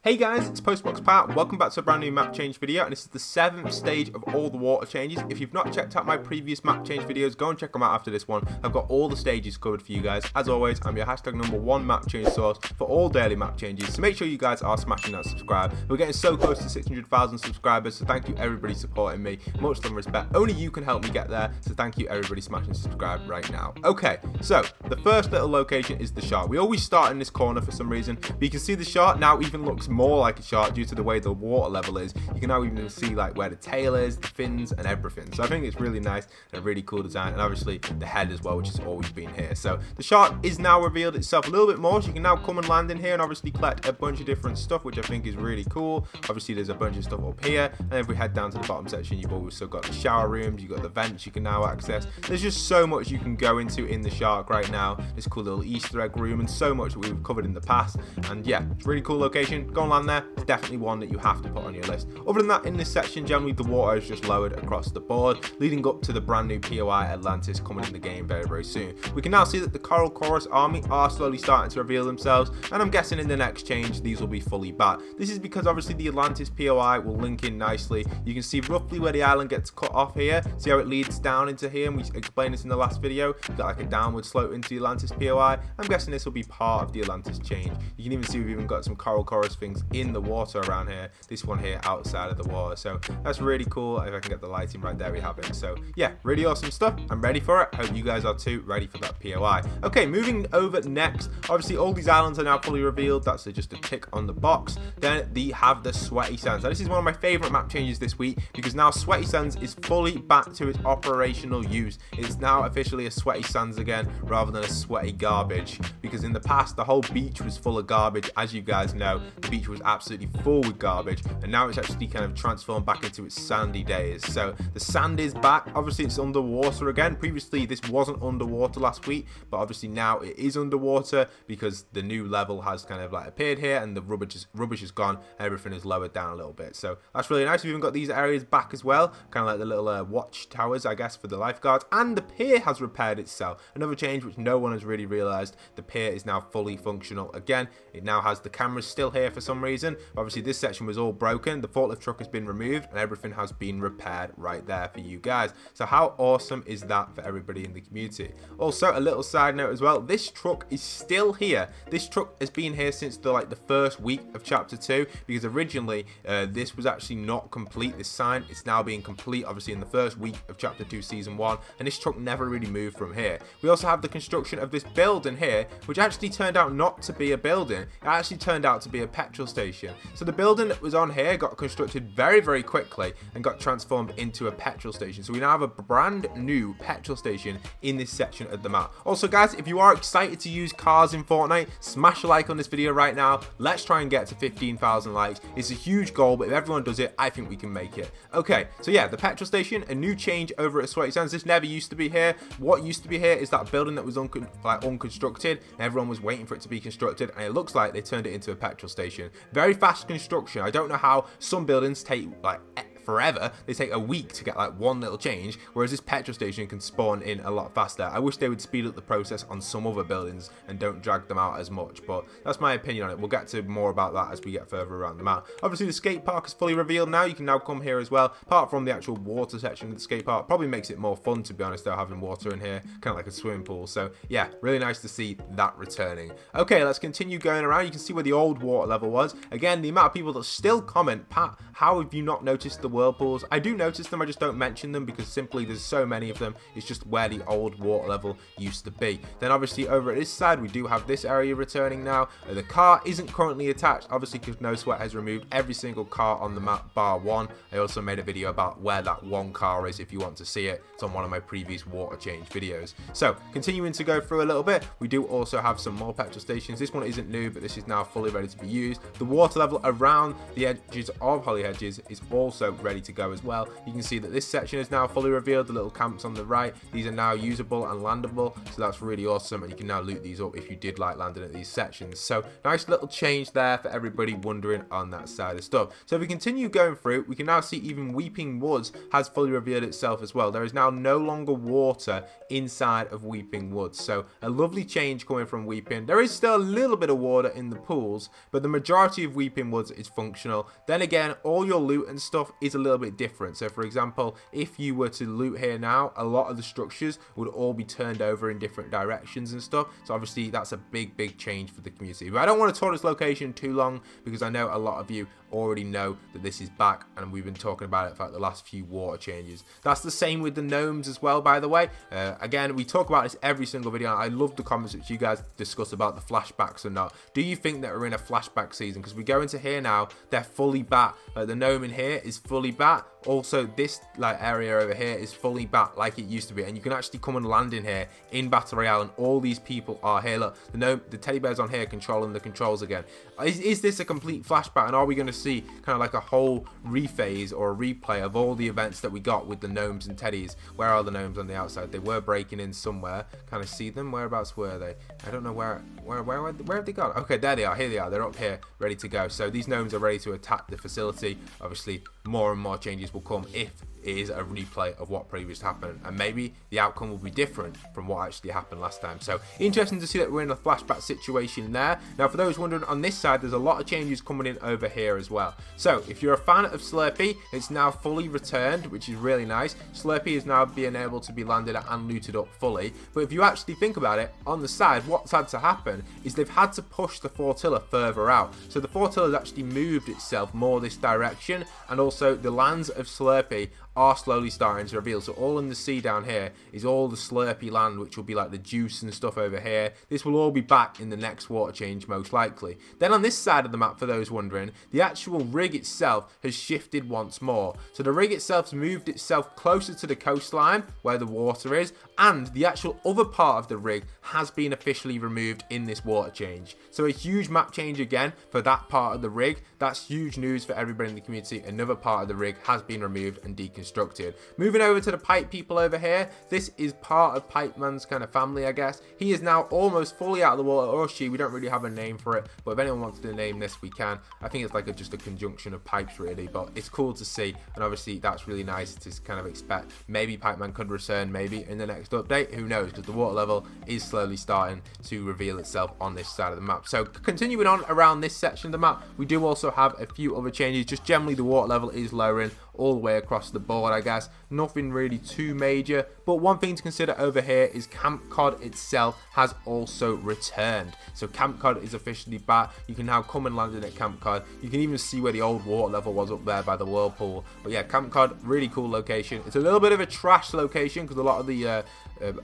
Hey guys, it's Postbox Pat. Welcome back to a brand new map change video, and this is the 7th stage of all the water changes. If you've not checked out my previous map change videos, go and check them out after this one. I've got all the stages covered for you guys. As always, I'm your #1 map change source for all daily map changes, so make sure you guys are smashing that subscribe. We're getting so close to 600,000 subscribers, so thank you everybody supporting me. Much love and respect. Only you can help me get there, so thank you everybody smashing subscribe right now. Okay, so the first little location is the shark. We always start in this corner for some reason, but you can see the shark now even looks more like a shark due to the way the water level is. You can now even see like where the tail is, the fins and everything. So I think it's really nice and a really cool design, and obviously the head as well, which has always been here. So the shark is now revealed itself a little bit more, so you can now come and land in here and obviously collect a bunch of different stuff, which I think is really cool. Obviously there's a bunch of stuff up here, and if we head down to the bottom section, you've also got the shower rooms, you've got the vents you can now access. There's just so much you can go into in the shark right now. This cool little Easter egg room and so much that we've covered in the past, and yeah, it's a really cool location. Go and land there. It's definitely one that you have to put on your list. Other than that, in this section generally the water is just lowered across the board, leading up to the brand new POI Atlantis coming in the game very soon. We can now see that the Coral Chorus army are slowly starting to reveal themselves, and I'm guessing in the next change these will be fully back. This is because obviously the Atlantis POI will link in nicely. You can see roughly where the island gets cut off here. See how it leads down into here, and we explained this in the last video. You've got like a downward slope into the Atlantis POI. I'm guessing this will be part of the Atlantis change. You can even see we've even got some Coral Chorus things in the water around here. This one here outside of the water, so that's really cool. If I can get the lighting right there, we have it. So yeah, really awesome stuff. I'm ready for it. Hope you guys are too, ready for that POI. Okay, moving over next, obviously all these islands are now fully revealed. That's just a tick on the box. Then they have the Sweaty Sands. Now this is one of my favorite map changes this week, because now Sweaty Sands is fully back to its operational use. It's now officially a Sweaty Sands again rather than a sweaty garbage, because in the past the whole beach was full of garbage. As you guys know, the beach was absolutely full with garbage, and now it's actually kind of transformed back into its sandy days. So the sand is back. Obviously it's underwater again. Previously this wasn't underwater last week, but obviously now it is underwater because the new level has kind of like appeared here, and the rubbish is gone and everything is lowered down a little bit. So that's really nice. We've even got these areas back as well, kind of like the little watch towers, I guess, for the lifeguards, and the pier has repaired itself. Another change which no one has really realized. The pier is now fully functional again. It now has the cameras still here for some reason. Obviously this section was all broken. The forklift truck has been removed and everything has been repaired right there for you guys. So how awesome is that for everybody in the community? Also, a little side note as well, this truck is still here. This truck has been here since the first week of chapter 2, because originally this was actually not complete. This sign, it's now being complete obviously in the first week of chapter 2 season 1, and this truck never really moved from here. We also have the construction of this building here, which actually turned out not to be a building. It actually turned out to be a petrol station. So the building that was on here got constructed very quickly and got transformed into a petrol station. So we now have a brand new petrol station in this section of the map. Also guys, if you are excited to use cars in Fortnite, smash a like on this video right now. Let's try and get to 15,000 likes. It's a huge goal, but if everyone does it, I think we can make it. Okay, so yeah, the petrol station, a new change over at Sweaty Sands. This never used to be here. What used to be here is that building that was unconstructed, and everyone was waiting for it to be constructed, and it looks like they turned it into a petrol station. Very fast construction. I don't know how some buildings take like forever. They take a week to get like one little change, whereas this petrol station can spawn in a lot faster. I wish they would speed up the process on some other buildings and don't drag them out as much, but that's my opinion on it. We'll get to more about that as we get further around the map. Obviously the skate park is fully revealed now. You can now come here as well. Apart from the actual water section of the skate park, probably makes it more fun, to be honest, though, having water in here, kind of like a swimming pool. So yeah, really nice to see that returning. Okay, let's continue going around. You can see where the old water level was. Again, the amount of people that still comment, Pat, how have you not noticed the whirlpools? I do notice them, I just don't mention them because simply there's so many of them. It's just where the old water level used to be. Then obviously over at this side we do have this area returning now. The car isn't currently attached, obviously, because No Sweat has removed every single car on the map bar one. I also made a video about where that one car is if you want to see it. It's on one of my previous water change videos. So continuing to go through a little bit, we do also have some more petrol stations. This one isn't new, but this is now fully ready to be used. The water level around the edges of Holly Hedges is also ready ready to go as well. You can see that this section is now fully revealed. The little camps on the right, these are now usable and landable, so that's really awesome, and you can now loot these up if you did like landing at these sections. So nice little change there for everybody wondering on that side of stuff. So if we continue going through, we can now see even Weeping Woods has fully revealed itself as well. There is now no longer water inside of Weeping Woods, so a lovely change coming from Weeping. There is still a little bit of water in the pools, but the majority of Weeping Woods is functional. Then again, all your loot and stuff is a little bit different. So for example, if you were to loot here now, a lot of the structures would all be turned over in different directions and stuff. So obviously that's a big change for the community. But I don't want to talk this location too long because I know a lot of you already know that this is back, and we've been talking about it for like the last few water changes. That's the same with the gnomes as well, by the way. Again, we talk about this every single video. I love the comments which you guys discuss about the flashbacks or not. Do you think that we're in a flashback season? Because we go into here now, they're fully back. The gnome in here is fully back. Also, this like area over here is fully back like it used to be, and you can actually come and land in here in Battle Royale, and all these people are here. Look, the teddy bear's on here controlling the controls again. Is this a complete flashback, and are we going to see kind of like a whole rephase or a replay of all the events that we got with the gnomes and teddies? Where are the gnomes on the outside? They were breaking in somewhere. Can I see them? Whereabouts were they? I don't know where have they gone? Okay, there they are. Here they are. They're up here, ready to go. So these gnomes are ready to attack the facility. Obviously, more and more changes will come if it is a replay of what previously happened, and maybe the outcome will be different from what actually happened last time. So interesting to see that we're in a flashback situation there. Now for those wondering, on this side there's a lot of changes coming in over here as well. So if you're a fan of Slurpee, it's now fully returned, which is really nice. Slurpee is now being able to be landed at and looted up fully. But if you actually think about it, on the side what's had to happen is they've had to push the Fortilla further out. So the Fortilla has actually moved itself more this direction, and also the lands of Slurpee are slowly starting to reveal. So all in the sea down here is all the Slurpee land, which will be like the juice and stuff over here. This will all be back in the next water change most likely. Then on this side of the map, for those wondering, the actual rig itself has shifted once more. So the rig itself has moved itself closer to the coastline where the water is, and the actual other part of the rig has been officially removed in this water change. So a huge map change again for that part of the rig. That's huge news for everybody in the community. Another part of the rig has been removed and deconstructed. Moving over to the pipe people over here, this is part of Pipe Man's kind of family, I guess. He is now almost fully out of the water, or she, we don't really have a name for it, but if anyone wants to name this, we can. I think it's like just a conjunction of pipes really, but it's cool to see, and obviously that's really nice to kind of expect. Maybe Pipe Man could return maybe in the next update, who knows, because the water level is slowly starting to reveal itself on this side of the map. So continuing on around this section of the map, we do also have a few other changes. Just generally the water level is lowering all the way across the board, I guess. Nothing really too major, but one thing to consider over here is Camp Cod itself has also returned. So Camp Cod is officially back. You can now come and land in at Camp Cod. You can even see where the old water level was up there by the whirlpool. But yeah, Camp Cod, really cool location. It's a little bit of a trash location because a lot of the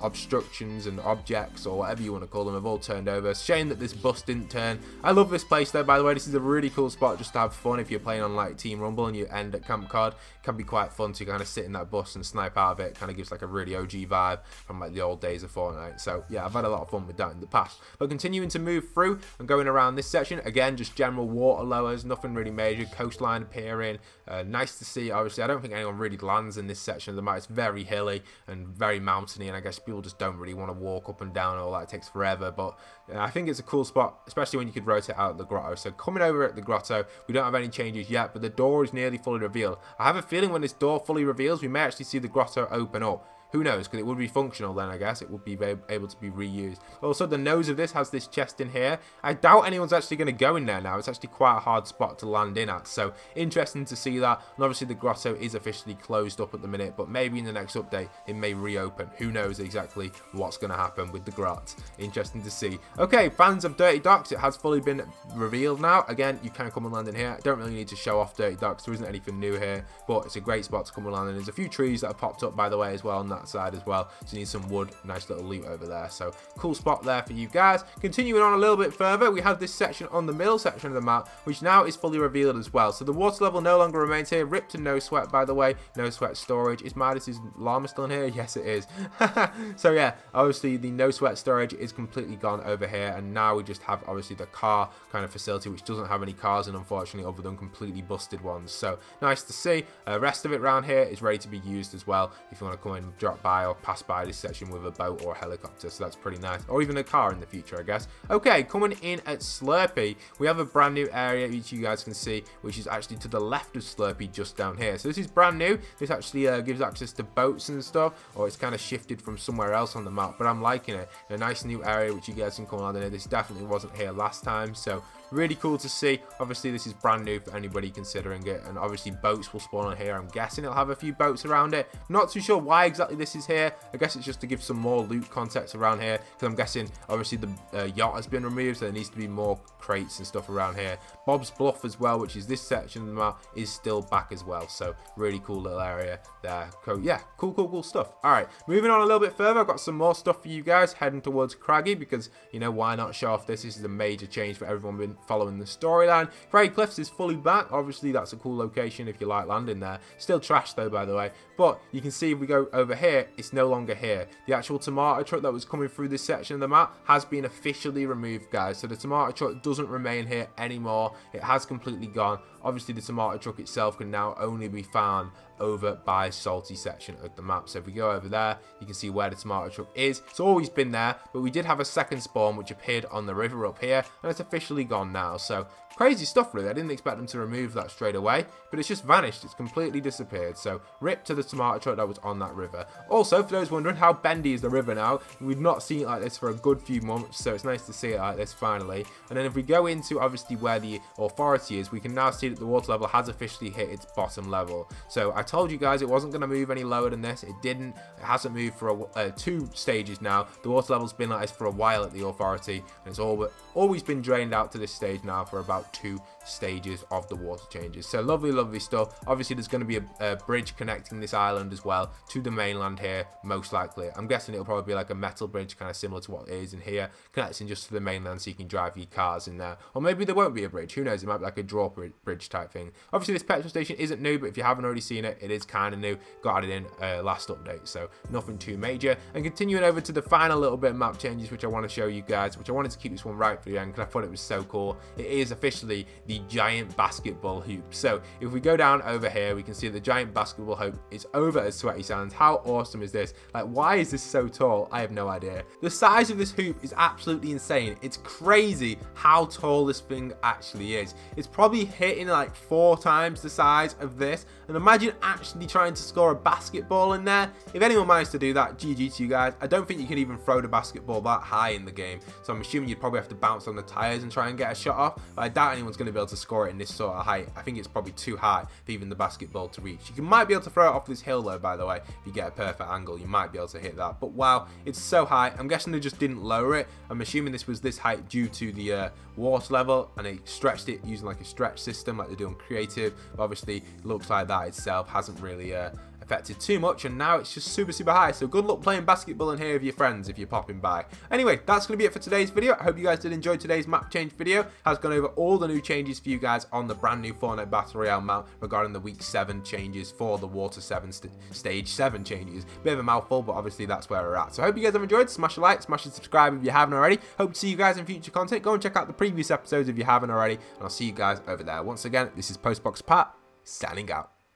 obstructions and objects, or whatever you want to call them, have all turned over. Shame that this bus didn't turn. I love this place though, by the way. This is a really cool spot just to have fun if you're playing on like Team Rumble and you end at Camp Cod. It can be quite fun to kind of sit in that bus and snipe out of it. Kind of gives like a really OG vibe from like the old days of Fortnite. So yeah, I've had a lot of fun with that in the past. But continuing to move through and going around this section, again, just general water lowers, nothing really major. Coastline appearing. Nice to see. Obviously, I don't think anyone really lands in this section of the map. It's very hilly and very mountainy, and I guess people just don't really want to walk up and down. All that, it takes forever, but I think it's a cool spot, especially when you could rotate out the grotto. So coming over at the grotto, we don't have any changes yet, but the door is nearly fully revealed. I have a feeling when this door fully reveals, we may actually see the grotto open up. Who knows, because it would be functional then, I guess. It would be able to be reused. Also, the nose of this has this chest in here. I doubt anyone's actually going to go in there now. It's actually quite a hard spot to land in at. So, interesting to see that. And obviously, the grotto is officially closed up at the minute. But maybe in the next update, it may reopen. Who knows exactly what's going to happen with the grot. Interesting to see. Okay, fans of Dirty Docks, it has fully been revealed now. Again, you can come and land in here. I don't really need to show off Dirty Docks. There isn't anything new here. But it's a great spot to come and land in. There's a few trees that have popped up, by the way, as well on that side as well. So you need some wood, nice little loot over there. So cool spot there for you guys. Continuing on a little bit further, we have this section on the middle section of the map, which now is fully revealed as well. So the water level no longer remains here. Ripped to no sweat, by the way. No sweat storage. Is Midas's llama still in here? Yes, it is. So yeah, obviously the no sweat storage is completely gone over here, and now we just have obviously the car kind of facility, which doesn't have any cars in, unfortunately, other than completely busted ones. So nice to see. Rest of it around here is ready to be used as well if you want to come and drop by or pass by this section with a boat or a helicopter. So that's pretty nice, or even a car in the future, I guess. Okay, coming in at Slurpee, we have a brand new area which you guys can see, which is actually to the left of Slurpee, just down here. So this is brand new. This actually gives access to boats and stuff, or it's kind of shifted from somewhere else on the map, but I'm liking it. A nice new area which you guys can come on in. This definitely wasn't here last time, so really cool to see. Obviously this is brand new for anybody considering it, and obviously boats will spawn on here. I'm guessing it'll have a few boats around it. Not too sure why exactly this is here. I guess it's just to give some more loot context around here, because I'm guessing obviously the yacht has been removed, so there needs to be more crates and stuff around here. Bob's Bluff as well, which is this section of the map, is still back as well, so really cool little area there. So yeah, cool stuff. All right, moving on a little bit further, I've got some more stuff for you guys, heading towards Craggy, because you know, why not show off this? This is a major change for everyone been following the storyline. Craggy Cliffs is fully back. Obviously that's a cool location if you like landing there. Still trash though, by the way, but you can see if we go over here, it's no longer here. The actual tomato truck that was coming through this section of the map has been officially removed, guys. So the tomato truck doesn't remain here anymore. It has completely gone. Obviously the tomato truck itself can now only be found over by Salty section of the map. So if we go over there, you can see where the tomato truck is. It's always been there, but we did have a second spawn which appeared on the river up here, and it's officially gone now. So crazy stuff, really. I didn't expect them to remove that straight away, but it's just vanished. It's completely disappeared. So rip to the tomato truck that was on that river. Also, for those wondering, how bendy is the river now? We've not seen it like this for a good few months, so it's nice to see it like this finally. And then if we go into obviously where the authority is, we can now see that the water level has officially hit its bottom level. So I told you guys it wasn't going to move any lower than this. It didn't. It hasn't moved for 2 stages now. The water level's been like this for a while at the authority, and it's always been drained out to this stage now for about 2 stages of the water changes. So lovely stuff. Obviously there's going to be a bridge connecting this island as well to the mainland here, most likely. I'm guessing it'll probably be like a metal bridge, kind of similar to what it is in here, connecting just to the mainland so you can drive your cars in there. Or maybe there won't be a bridge, who knows, it might be like a draw bridge type thing. Obviously this petrol station isn't new, but if you haven't already seen it, it is kind of new. Got it in last update, so nothing too major. And continuing over to the final little bit of map changes which I want to show you guys, which I wanted to keep this one right for the end because I thought it was so cool. It is officially the giant basketball hoop. So if we go down over here, we can see the giant basketball hoop is over at Sweaty Sands. How awesome is this? Like, why is this so tall? I have no idea. The size of this hoop is absolutely insane. It's crazy how tall this thing actually is. It's probably hitting like 4 times the size of this, and imagine actually trying to score a basketball in there. If anyone managed to do that, GG to you guys. I don't think you can even throw the basketball that high in the game, so I'm assuming you'd probably have to bounce on the tires and try and get a shot off, but I doubt anyone's going to be able to score it in this sort of height. I think it's probably too high for even the basketball to reach. You might be able to throw it off this hill though, by the way. If you get a perfect angle, you might be able to hit that, but wow, it's so high. I'm guessing they just didn't lower it. I'm assuming this was this height due to the water level, and they stretched it using like a stretch system like they do on creative, but obviously it looks like that itself hasn't really affected too much, and now it's just super high. So good luck playing basketball in here with your friends if you're popping by. Anyway, that's going to be it for today's video. I hope you guys did enjoy today's map change video. Has gone over all the new changes for you guys on the brand new Fortnite Battle Royale map regarding the week 7 changes for the water 7 stage 7 changes. Bit of a mouthful, but obviously that's where we're at. So I hope you guys have enjoyed. Smash a like, smash a subscribe if you haven't already. Hope to see you guys in future content. Go and check out the previous episodes if you haven't already, and I'll see you guys over there. Once again, this is Postbox Pat signing out.